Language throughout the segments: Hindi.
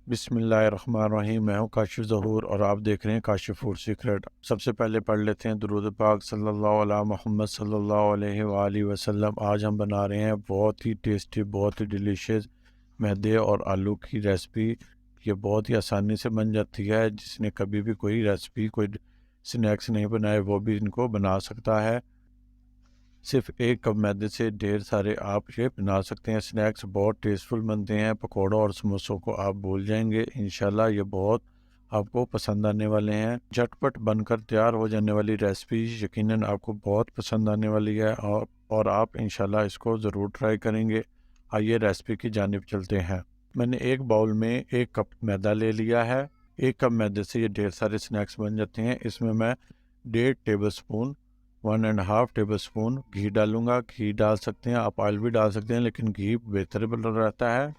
बिस्मिल्लाहिर्रहमानिर्रहीम। मैं हूँ काशिफ ज़हूर और आप देख रहे हैं काशिफ फूड सीक्रेट। सबसे पहले पढ़ लेते हैं दुरूद पाक सल्लल्लाहु अला मोहम्मद सल्लल्लाहु अलैहि वालैहि वसल्लम। आज हम बना रहे हैं बहुत ही टेस्टी, बहुत ही डिलीशियस मैदे और आलू की रेसिपी। ये बहुत ही आसानी से बन जाती है। जिसने कभी भी कोई रेसिपी, कोई स्नैक्स नहीं बनाए, वो भी इनको बना सकता है। सिर्फ एक कप मैदे से ढेर सारे आप ये बना सकते हैं स्नैक्स। बहुत टेस्टफुल बनते हैं। पकौड़ों और समोसों को आप भूल जाएंगे। इंशाल्लाह ये बहुत आपको पसंद आने वाले हैं। झटपट बनकर तैयार हो जाने वाली रेसिपी यकीनन आपको बहुत पसंद आने वाली है और आप इंशाल्लाह इसको ज़रूर ट्राई करेंगे। आइए रेसिपी की जानिब चलते हैं। मैंने एक बाउल में 1 कप मैदा ले लिया है। 1 कप मैदे से ये ढेर सारे स्नैक्स बन जाते हैं। इसमें मैं 1.5 टेबल स्पून 1.5 टेबल स्पून घी डालूंगा। घी डाल सकते हैं आप, ऑयल भी डाल सकते हैं, लेकिन घी बेहतर बन रहता है।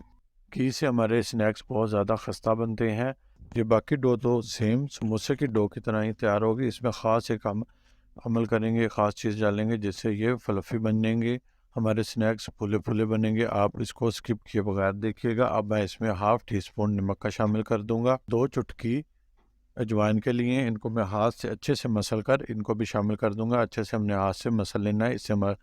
घी से हमारे स्नैक्स बहुत ज़्यादा खस्ता बनते हैं। ये बाकी डो तो सेम समोसे की डो की तरह ही तैयार होगी। इसमें ख़ास एक हम अमल करेंगे, ख़ास चीज़ डालेंगे जिससे ये फ्लफ़ी बनेंगे, हमारे स्नैक्स फूले फूले बनेंगे। आप इसको स्किप किए बगैर देखिएगा। अब मैं इसमें हाफ़ टी स्पून नमक का शामिल कर दूंगा। 2 चुटकी अजवाइन के लिए इनको मैं हाथ से अच्छे से मसल कर इनको भी शामिल कर दूंगा। अच्छे से हमने हाथ से मसल लेना है, इससे हमारी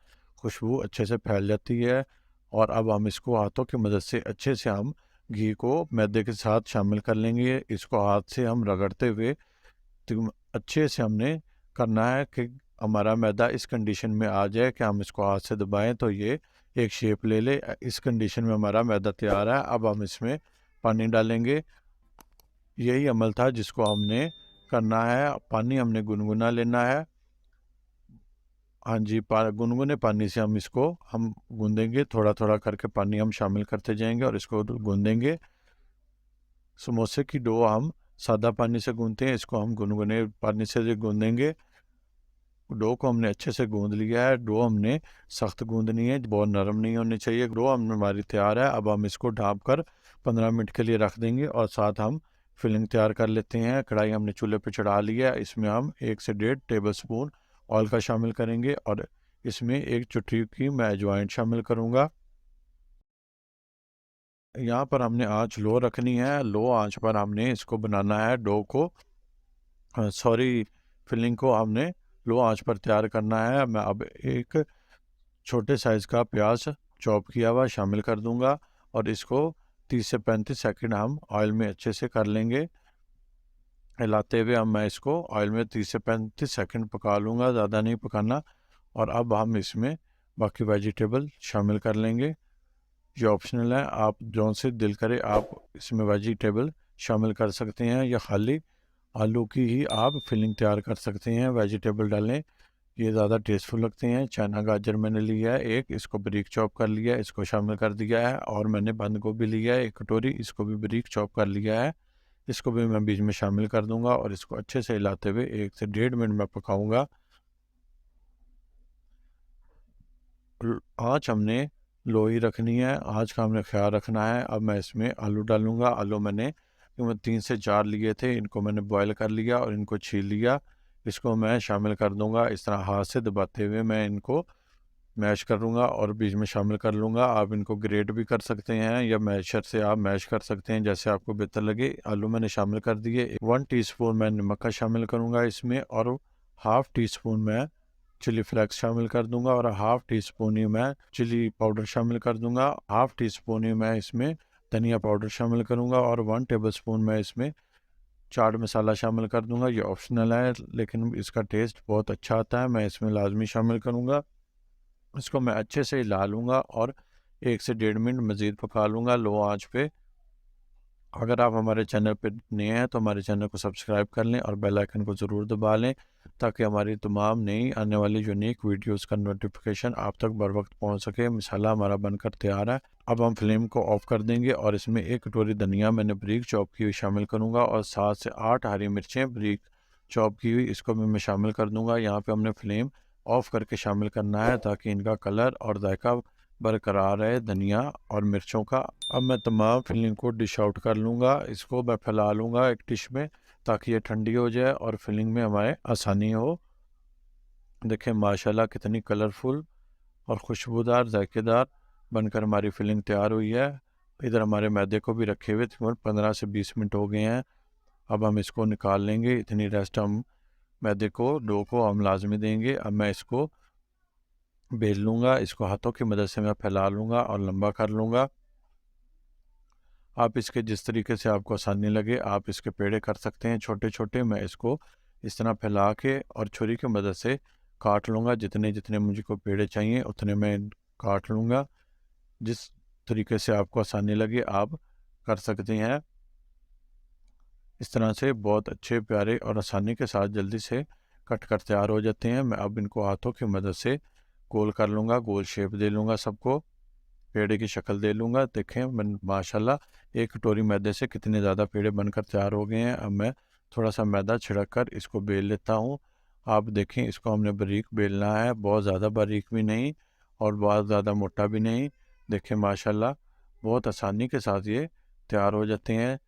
खुशबू अच्छे से फैल जाती है। और अब हम इसको हाथों की मदद से अच्छे से हम घी को मैदे के साथ शामिल कर लेंगे। इसको हाथ से हम रगड़ते हुए अच्छे से हमने करना है कि हमारा मैदा इस कंडीशन में आ जाए कि हम इसको हाथ से दबाएं तो ये एक शेप ले ले। इस कंडीशन में हमारा मैदा तैयार है। अब हम इसमें पानी डालेंगे। यही अमल था जिसको हमने करना है। पानी हमने गुनगुना लेना है। हाँ जी, गुनगुने पानी से हम गूंदेंगे। थोड़ा थोड़ा करके पानी हम शामिल करते जाएंगे और इसको गूंदेंगे। समोसे की डो हम सादा पानी से गूंदते हैं, इसको हम गुनगुने पानी से गूंदेंगे। डो को हमने अच्छे से गूंद लिया है। डो हमने सख्त गूंदनी है, बहुत नरम नहीं होनी चाहिए। डो हमारी तैयार है। अब हम इसको ढाँप कर 15 मिनट के लिए रख देंगे और साथ हम फिलिंग तैयार कर लेते हैं। कढ़ाई हमने चूल्हे पे चढ़ा लिया है। इसमें हम 1 से 1.5 टेबल स्पून ऑयल का शामिल करेंगे और इसमें 1 चुटकी की मैं अजवाइन शामिल करूँगा। यहाँ पर हमने आँच लो रखनी है। लो आँच पर हमने इसको बनाना है। डो को फिलिंग को हमने लो आंच पर तैयार करना है। मैं अब एक छोटे साइज़ का प्याज चॉप किया हुआ शामिल कर दूंगा और इसको 30 से 35 सेकंड हम ऑयल में अच्छे से कर लेंगे। हिलाते हुए मैं इसको ऑयल में 30 से 35 सेकंड पका लूँगा, ज़्यादा नहीं पकाना। और अब हम इसमें बाकी वेजिटेबल शामिल कर लेंगे। ये ऑप्शनल है, आप जो से दिल करे आप इसमें वेजिटेबल शामिल कर सकते हैं या खाली आलू की ही आप फिलिंग तैयार कर सकते हैं। वेजिटेबल डालें, ये ज़्यादा टेस्टफुल लगते हैं। चना गाजर मैंने लिया है एक, इसको बारीक चॉप कर लिया है, इसको शामिल कर दिया है। और मैंने बंद गोभी लिया है 1 कटोरी, इसको भी बारीक चॉप कर लिया है। इसको भी मैं बीच में शामिल कर दूंगा और इसको अच्छे से हिलाते हुए 1 से 1.5 मिनट में पकाऊंगा। आँच हमने लो ही रखनी है, आँच का हमने ख्याल रखना है। अब मैं इसमें आलू डालूंगा। आलू मैंने 3 से 4 लिए थे, इनको मैंने बॉयल कर लिया और इनको छील लिया। इसको मैं शामिल कर दूंगा। इस तरह हाथ से दबाते हुए मैं इनको मैश करूंगा और बीच में शामिल कर लूँगा। आप इनको ग्रेट भी कर सकते हैं या मैशर से आप मैश कर सकते हैं, जैसे आपको बेहतर लगे। आलू मैंने शामिल कर दिए। 1 टीस्पून मैं नमक का शामिल करूँगा इसमें और हाफ़ टी स्पून मैं चिली फ्लेक्स शामिल कर दूंगा और हाफ़ टी स्पून ही मैं चिली पाउडर शामिल कर दूंगा। हाफ़ टी स्पून ही मैं इसमें धनिया पाउडर शामिल करूंगा और 1 टेबल स्पून मैं इसमें चाट मसाला शामिल कर दूंगा। ये ऑप्शनल है लेकिन इसका टेस्ट बहुत अच्छा आता है, मैं इसमें लाजमी शामिल करूंगा। इसको मैं अच्छे से हिला लूँगा और 1 से 1.5 मिनट मज़ीद पका लूँगा लो आंच पे। अगर आप हमारे चैनल पे नए हैं तो हमारे चैनल को सब्सक्राइब कर लें और बेल आइकन को ज़रूर दबा लें ताकि हमारी तमाम नई आने वाली यूनिक वीडियोस का नोटिफिकेशन आप तक बर वक्त पहुँच सके। मसाला हमारा बनकर तैयार है। अब हम फ्लेम को ऑफ कर देंगे और इसमें 1 कटोरी धनिया मैंने बारीक चॉप की हुई शामिल करूँगा और 7 से 8 हरी मिर्चें बारीक चॉप की हुई इसको भी मैं शामिल कर दूँगा। यहाँ पे हमने फ्लेम ऑफ करके शामिल करना है ताकि इनका कलर और जायका बरकरार रहे धनिया और मिर्चों का। अब मैं तमाम फिलिंग को डिश आउट कर लूँगा। इसको मैं फैला लूँगा एक डिश में ताकि ये ठंडी हो जाए और फिलिंग में हमारे आसानी हो। देखें माशाल्लाह कितनी कलरफुल और खुशबूदार जायकेदार बनकर हमारी फिलिंग तैयार हुई है। इधर हमारे मैदे को भी रखे हुए तकरीबन 15 से 20 मिनट हो गए हैं। अब हम इसको निकाल लेंगे। इतनी रेस्ट हम मैदे को, डो को हम लाजमी देंगे। अब मैं इसको बेल लूँगा, इसको हाथों की मदद से मैं फैला लूँगा और लंबा कर लूँगा। आप इसके जिस तरीके से आपको आसानी लगे आप इसके पेड़े कर सकते हैं छोटे छोटे। मैं इसको इस तरह फैला के और छुरी की मदद से काट लूँगा। जितने जितने मुझको पेड़े चाहिए उतने मैं काट लूँगा। जिस तरीके से आपको आसानी लगे आप कर सकते हैं। इस तरह से बहुत अच्छे प्यारे और आसानी के साथ जल्दी से कट कर तैयार हो जाते हैं। मैं अब इनको हाथों की मदद से गोल कर लूँगा, गोल शेप दे लूँगा, सबको पेड़े की शक्ल दे लूँगा। देखें मैं माशाल्लाह एक कटोरी मैदे से कितने ज़्यादा पेड़े बनकर तैयार हो गए हैं। अब मैं थोड़ा सा मैदा छिड़क कर इसको बेल लेता हूँ। आप देखें इसको हमने बारीक बेलना है, बहुत ज़्यादा बारीक भी नहीं और बहुत ज़्यादा मोटा भी नहीं। देखें माशाल्लाह बहुत आसानी के साथ ये तैयार हो जाते हैं।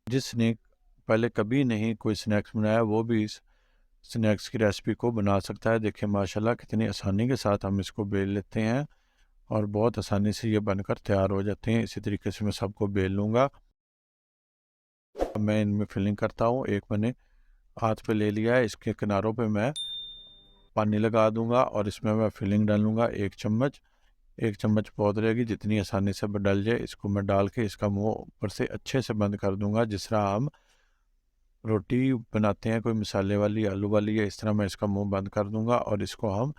जिसने पहले कभी नहीं कोई स्नैक्स बनाया वो भी इस स्नैक्स की रेसिपी को बना सकता है। देखें माशाल्लाह कितनी आसानी के साथ हम इसको बेल लेते हैं और बहुत आसानी से ये बनकर तैयार हो जाते हैं। इसी तरीके से मैं सबको बेल लूँगा। अब मैं इनमें फिलिंग करता हूँ। एक मैंने हाथ पे ले लिया है, इसके किनारों पे मैं पानी लगा दूंगा और इसमें मैं फिलिंग डालूंगा। एक चम्मच बहुत रहेगी, जितनी आसानी से डल जाए। इसको मैं डाल के इसका मुंह ऊपर से अच्छे से बंद कर दूंगा। जिस तरह हम रोटी बनाते हैं कोई मसाले वाली, आलू वाली, या इस तरह मैं इसका मुंह बंद कर दूंगा और इसको हम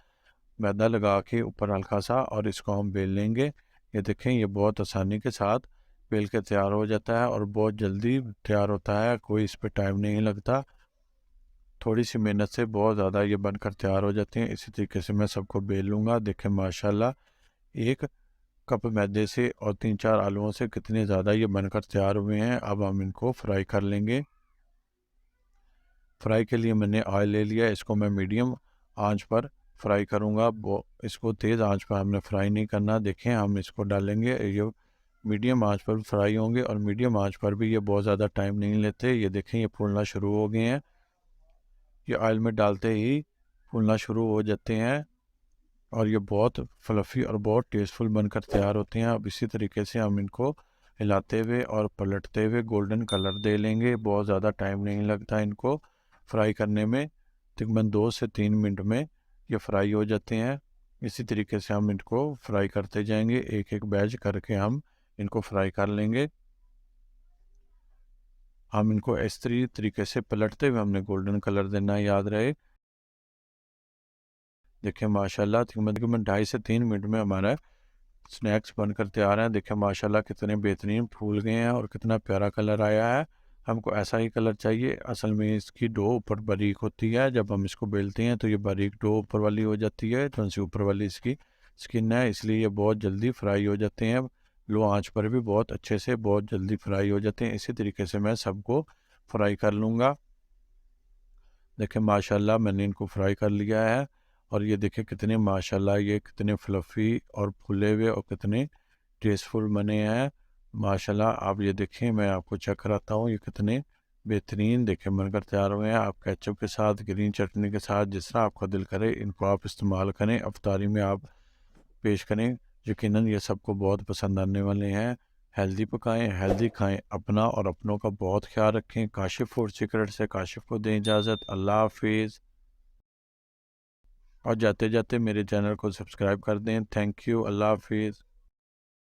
मैदा लगा के ऊपर हल्का सा और इसको हम बेल लेंगे। ये देखें ये बहुत आसानी के साथ बेल के तैयार हो जाता है और बहुत जल्दी तैयार होता है, कोई इस पर टाइम नहीं लगता। थोड़ी सी मेहनत से बहुत ज़्यादा ये बनकर तैयार हो जाते हैं। इसी तरीके से मैं सबको बेल लूँगा। देखें माशाल्लाह एक कप मैदे से और 3-4 आलूओं से कितने ज़्यादा ये बनकर तैयार हुए हैं। अब हम इनको फ्राई कर लेंगे। फ्राई के लिए मैंने ऑयल ले लिया, इसको मैं मीडियम आंच पर फ्राई करूँगा। इसको तेज़ आंच पर हमने फ्राई नहीं करना। देखें हम इसको डालेंगे, ये मीडियम आंच पर फ्राई होंगे और मीडियम आंच पर भी ये बहुत ज़्यादा टाइम नहीं लेते। ये देखें ये फूलना शुरू हो गए हैं। ये ऑयल में डालते ही फूलना शुरू हो जाते हैं और ये बहुत फ्लफ़ी और बहुत टेस्टफुल बनकर तैयार होते हैं। अब इसी तरीके से हम इनको हिलाते हुए और पलटते हुए गोल्डन कलर दे लेंगे। बहुत ज़्यादा टाइम नहीं लगता इनको फ्राई करने में, तकरीबन 2 से 3 मिनट में ये फ्राई हो जाते हैं। इसी तरीके से हम इनको फ्राई करते जाएंगे, एक एक बैच करके हम इनको फ्राई कर लेंगे। हम इनको इस तरीके से पलटते हुए हमने गोल्डन कलर देना, याद रहे। देखिए माशाल्लाह तकरीबन 2.5 से 3 मिनट में हमारा स्नैक्स बनकर तैयार हैं। देखिए माशाल्लाह कितने बेहतरीन फूल गए हैं और कितना प्यारा कलर आया है। हमको ऐसा ही कलर चाहिए। असल में इसकी डो ऊपर बारीक होती है, जब हम इसको बेलते हैं तो ये बारीक डो ऊपर वाली हो जाती है, थोड़ी सी ऊपर वाली इसकी स्किन है, इसलिए ये बहुत जल्दी फ्राई हो जाते हैं। लो आंच पर भी बहुत अच्छे से बहुत जल्दी फ्राई हो जाते हैं। इसी तरीके से मैं सबको फ्राई कर लूँगा। देखें माशाल्लाह मैंने इनको फ्राई कर लिया है और ये देखें कितने माशाल्लाह ये कितने फ्लफ़ी और फूले हुए और कितने टेस्टफुल बने हैं। माशाल्लाह आप ये देखें, मैं आपको चेक कराता हूँ ये कितने बेहतरीन देखें बनकर तैयार हुए हैं। आप केचप के साथ, ग्रीन चटनी के साथ, जिस तरह आपका दिल करे इनको आप इस्तेमाल करें, अफ्तारी में आप पेश करें। यकीनन ये सबको बहुत पसंद आने वाले हैं। हेल्दी पकाएं, हेल्दी खाएं, अपना और अपनों का बहुत ख्याल रखें। काशिफ फूड सीक्रेट से काशिफ को दें इजाज़त। अल्लाह हाफिज़। और जाते जाते मेरे चैनल को सब्सक्राइब कर दें। Thank you. अल्लाह हाफिज़।